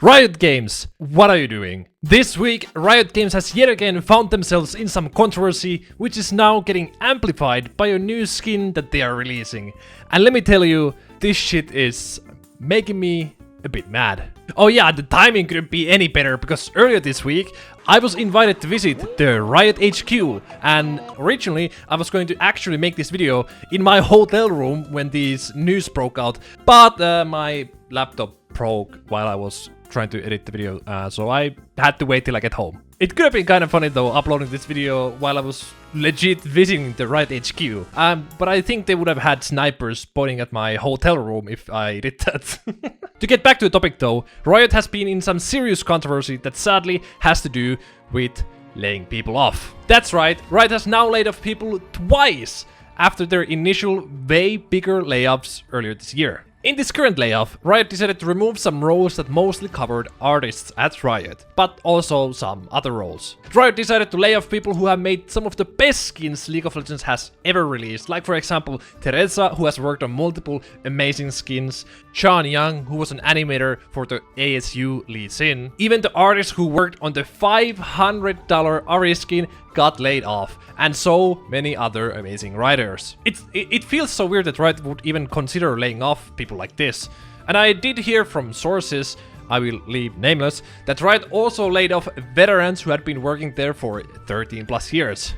Riot Games, what are you doing? This week, Riot Games has yet again found themselves in some controversy, which is now getting amplified by a new skin that they are releasing. And let me tell you, this shit is making me a bit mad. Oh yeah, the timing couldn't be any better, because earlier this week, I was invited to visit the Riot HQ, and originally I was going to actually make this video in my hotel room when this news broke out, but my laptop broke while I was trying to edit the video, so I had to wait till I get home. It could have been kind of funny though, uploading this video while I was legit visiting the Riot HQ, but I think they would have had snipers pointing at my hotel room if I did that. To get back to the topic though, Riot has been in some serious controversy that sadly has to do with laying people off. That's right, Riot has now laid off people twice after their initial way bigger layoffs earlier this year. In this current layoff, Riot decided to remove some roles that mostly covered artists at Riot, but also some other roles. Riot decided to lay off people who have made some of the best skins League of Legends has ever released, like for example Teresa, who has worked on multiple amazing skins, Sean Young, who was an animator for the ASU Lee Sin, even the artist who worked on the $500 Ari skin got laid off, and so many other amazing writers. It feels so weird that Riot would even consider laying off people like this. And I did hear from sources, I will leave nameless, that Riot also laid off veterans who had been working there for 13 plus years.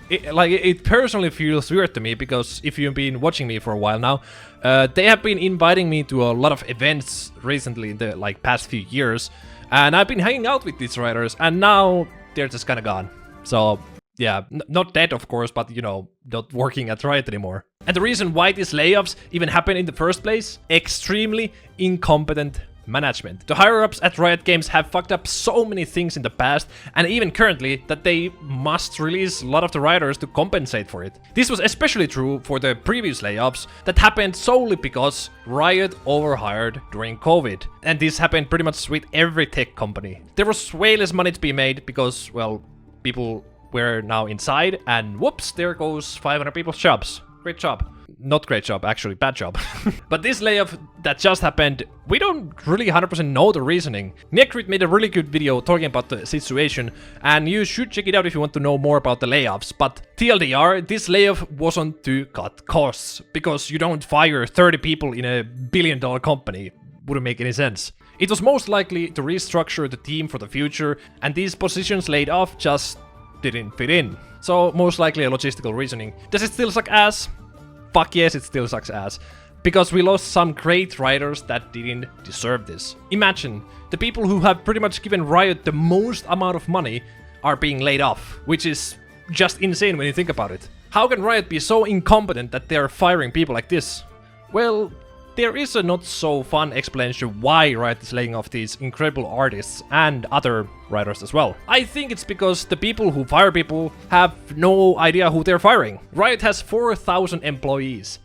It personally feels weird to me, because if you've been watching me for a while now, they have been inviting me to a lot of events recently in the past few years, and I've been hanging out with these writers, and now they're just kind of gone. So yeah, not dead of course, but you know, not working at Riot anymore. And the reason why these layoffs even happened in the first place? Extremely incompetent management. The higher-ups at Riot Games have fucked up so many things in the past, and even currently, that they must release a lot of the writers to compensate for it. This was especially true for the previous layoffs that happened solely because Riot overhired during COVID. And this happened pretty much with every tech company. There was way less money to be made because, well, people were now inside, and whoops, there goes 500 people's jobs. Great job. Not great job, actually, bad job. But this layoff that just happened, we don't really 100% know the reasoning. Necrit made a really good video talking about the situation, and you should check it out if you want to know more about the layoffs. But TLDR, this layoff wasn't to cut costs, because you don't fire 30 people in a billion-dollar company. Wouldn't make any sense. It was most likely to restructure the team for the future, and these positions laid off just didn't fit in. So most likely a logistical reasoning. Does it still suck ass? Fuck yes, it still sucks ass. Because we lost some great writers that didn't deserve this. Imagine, the people who have pretty much given Riot the most amount of money are being laid off, which is just insane when you think about it. How can Riot be so incompetent that they are firing people like this? Well, there is a not so fun explanation why Riot is laying off these incredible artists and other writers as well. I think it's because the people who fire people have no idea who they're firing. Riot has 4,000 employees.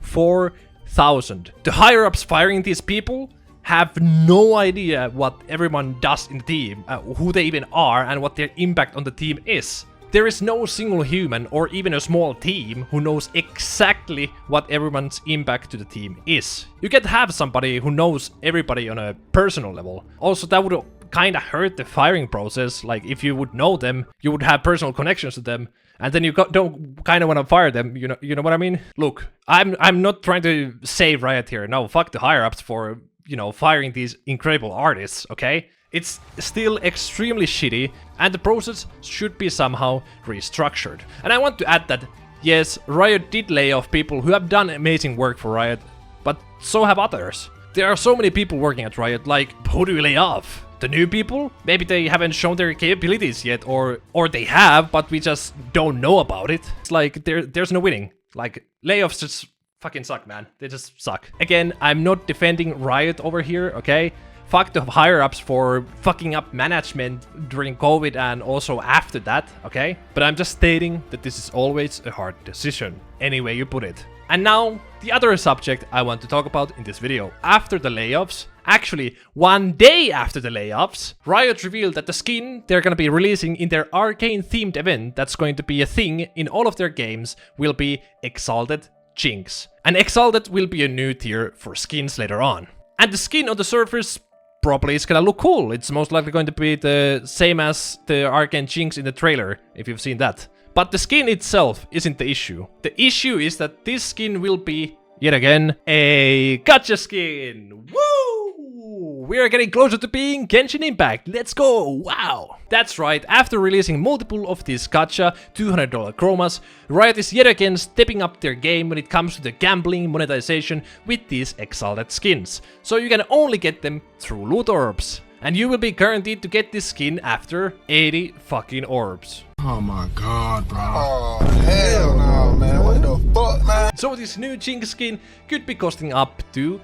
4,000. The higher-ups firing these people have no idea what everyone does in the team, who they even are, and what their impact on the team is. There is no single human or even a small team who knows exactly what everyone's impact to the team is. You can have somebody who knows everybody on a personal level. Also, that would kind of hurt the firing process. Like, if you would know them, you would have personal connections to them, and then you don't kind of want to fire them. You know what I mean? Look, I'm not trying to save Riot here. No, fuck the higher-ups for, you know, firing these incredible artists, okay? It's still extremely shitty, and the process should be somehow restructured. And I want to add that, yes, Riot did lay off people who have done amazing work for Riot, but so have others. There are so many people working at Riot, like, who do we lay off? The new people? Maybe they haven't shown their capabilities yet, or they have, but we just don't know about it. It's like, there's no winning. Like, layoffs just fucking suck, man. They just suck. Again, I'm not defending Riot over here, okay? Fuck the higher-ups for fucking up management during COVID and also after that, okay? But I'm just stating that this is always a hard decision, any way you put it. And now, the other subject I want to talk about in this video. After the layoffs, actually, one day after the layoffs, Riot revealed that the skin they're gonna be releasing in their Arcane themed event that's going to be a thing in all of their games will be Exalted Jinx. And Exalted will be a new tier for skins later on. And the skin on the surface probably it's gonna look cool. It's most likely going to be the same as the Arcane Jinx in the trailer, if you've seen that. But the skin itself isn't the issue. The issue is that this skin will be, yet again, a gacha skin! Woo! We are getting closer to being Genshin Impact. Let's go! Wow! That's right, after releasing multiple of these gacha $200 chromas, Riot is yet again stepping up their game when it comes to the gambling monetization with these exalted skins. So you can only get them through loot orbs. And you will be guaranteed to get this skin after 80 fucking orbs. Oh my god, bro. Oh, hell no, man. What the fuck, man? So this new Jinx skin could be costing up to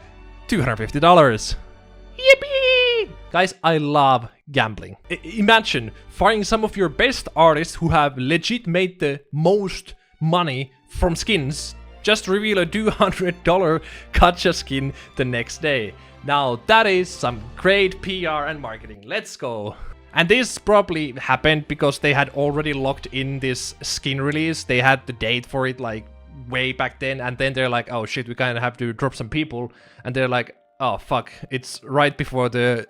$250. Yippee! Guys, I love gambling. Imagine finding some of your best artists who have legit made the most money from skins just reveal a $200 gacha skin the next day. Now that is some great PR and marketing. Let's go. And this probably happened because they had already locked in this skin release. They had the date for it like way back then, and then they're like, oh shit, we kind of have to drop some people. And they're like, oh fuck, it's right before the...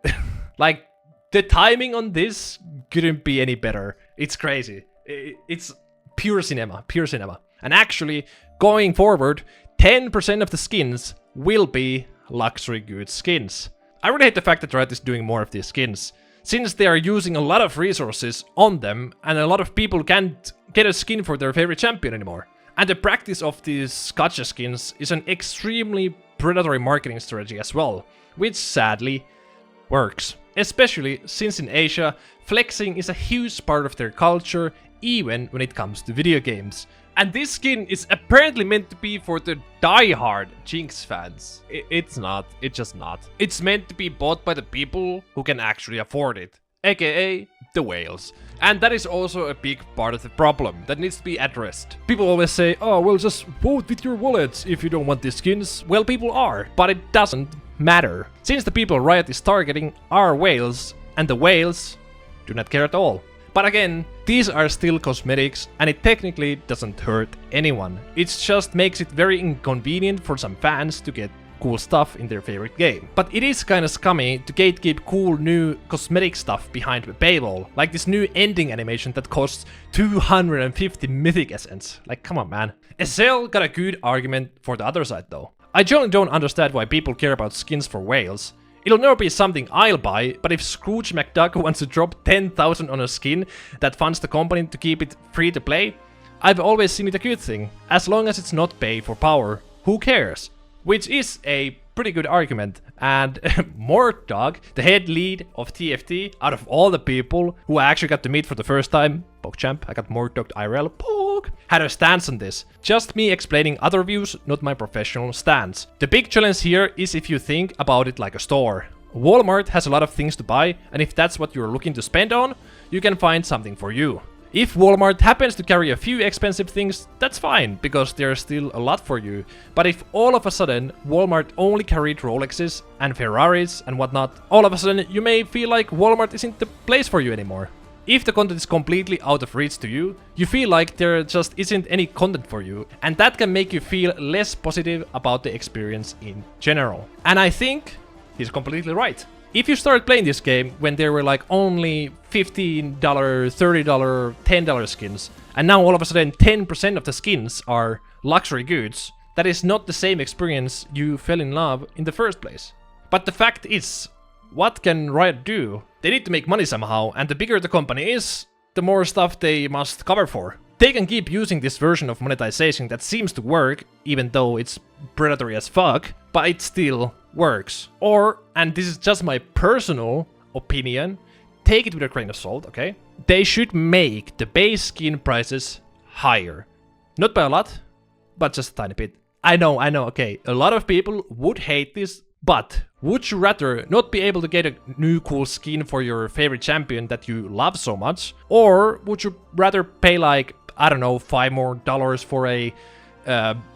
like, the timing on this couldn't be any better. It's crazy. It's pure cinema, pure cinema. And actually, going forward, 10% of the skins will be luxury goods skins. I really hate the fact that Riot is doing more of these skins, since they are using a lot of resources on them and a lot of people can't get a skin for their favorite champion anymore. And the practice of these gacha skins is an extremely predatory marketing strategy as well, which sadly works. Especially since in Asia, flexing is a huge part of their culture, even when it comes to video games. And this skin is apparently meant to be for the die-hard Jinx fans. It's not. It's just not. It's meant to be bought by the people who can actually afford it, aka the whales. And that is also a big part of the problem that needs to be addressed. People always say, oh, well, just vote with your wallets if you don't want these skins. Well, people are, but it doesn't matter. Since the people Riot is targeting are whales, and the whales do not care at all. But again, these are still cosmetics, and it technically doesn't hurt anyone. It just makes it very inconvenient for some fans to get cool stuff in their favorite game. But it is kinda scummy to gatekeep cool new cosmetic stuff behind the paywall, like this new ending animation that costs 250 mythic essence. Like, come on, man. SL got a good argument for the other side though. I generally don't understand why people care about skins for whales. It'll never be something I'll buy, but if Scrooge McDuck wants to drop 10,000 on a skin that funds the company to keep it free to play, I've always seen it a good thing, as long as it's not pay for power. Who cares? Which is a pretty good argument. And Mortdog, the head lead of TFT, out of all the people who I actually got to meet for the first time, PogChamp, I got Mortdog IRL, Pog, had a stance on this. Just me explaining other views, not my professional stance. The big challenge here is if you think about it like a store. Walmart has a lot of things to buy, and if that's what you're looking to spend on, you can find something for you. If Walmart happens to carry a few expensive things, that's fine, because there's still a lot for you. But if all of a sudden Walmart only carried Rolexes and Ferraris and whatnot, all of a sudden you may feel like Walmart isn't the place for you anymore. If the content is completely out of reach to you, you feel like there just isn't any content for you, and that can make you feel less positive about the experience in general. And I think he's completely right. If you started playing this game when there were like only $15, $30, $10 skins, and now all of a sudden 10% of the skins are luxury goods, that is not the same experience you fell in love in the first place. But the fact is, what can Riot do? They need to make money somehow, and the bigger the company is, the more stuff they must cover for. They can keep using this version of monetization that seems to work, even though it's predatory as fuck, but it still works. Or, and this is just my personal opinion, take it with a grain of salt, okay? They should make the base skin prices higher. Not by a lot, but just a tiny bit. I know, okay, a lot of people would hate this, but would you rather not be able to get a new cool skin for your favorite champion that you love so much? Or would you rather pay like, I don't know, $5 more for a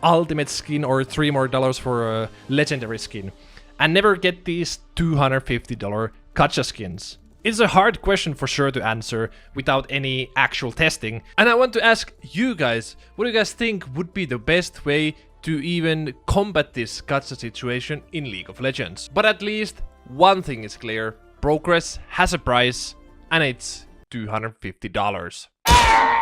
ultimate skin or $3 more for a legendary skin, and never get these $250 gacha skins? It's a hard question for sure to answer without any actual testing, and I want to ask you guys, what do you guys think would be the best way to even combat this gacha situation in League of Legends? But at least one thing is clear, progress has a price, and it's $250.